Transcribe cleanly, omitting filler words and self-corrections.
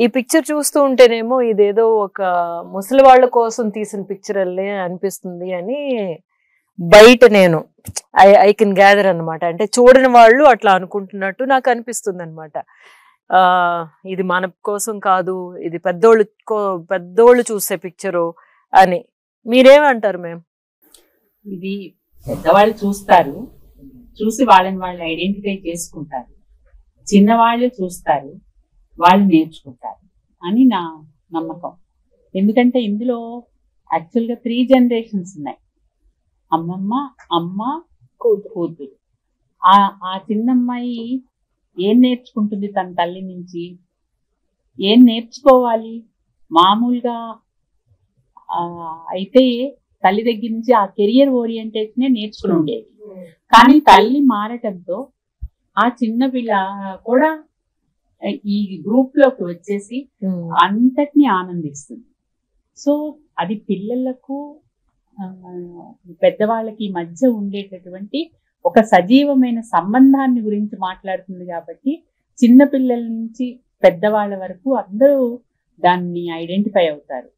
ఈ పిక్చర్ చూస్తూ ఉంటేనేమో ఇదేదో ఒక ముసలి వాళ్ళ కోసం తీసిన పిక్చర్ అల్లే అనిపిస్తుంది అని బయట నేను ఐ కెన్ గ్యాదర్ అన్నమాట. అంటే చూడని వాళ్ళు అట్లా అనుకుంటున్నట్టు నాకు అనిపిస్తుంది అనమాట. ఇది మన కోసం కాదు, ఇది పెద్దోళ్ళు చూసే పిక్చరు అని. మీరేమంటారు మేం? ఇది పెద్దవాళ్ళు చూస్తారు, చూసి వాళ్ళని వాళ్ళు ఐడెంటిఫై చేసుకుంటారు. చిన్నవాళ్ళు చూస్తారు, వాళ్ళు నేర్చుకుంటారు అని నా నమ్మకం. ఎందుకంటే ఇందులో యాక్చువల్గా 3 generations ఉన్నాయి. అమ్మమ్మ, అమ్మ, కూతురు. ఆ చిన్నమ్మాయి ఏం నేర్చుకుంటుంది తన తల్లి నుంచి? ఏం నేర్చుకోవాలి? మామూలుగా అయితే తల్లి దగ్గర నుంచి ఆ కెరియర్ ఓరియంటేషనే నేర్చుకుని ఉండేది. కానీ తల్లి మారటంతో ఆ చిన్న పిల్ల కూడా ఈ గ్రూప్ లోకి వచ్చేసి అంతటినీ ఆనందిస్తుంది. సో అది పిల్లలకు పెద్దవాళ్ళకి మధ్య ఉండేటటువంటి ఒక సజీవమైన సంబంధాన్ని గురించి మాట్లాడుతుంది. కాబట్టి చిన్న పిల్లల నుంచి పెద్దవాళ్ళ వరకు అందరూ దాన్ని ఐడెంటిఫై అవుతారు.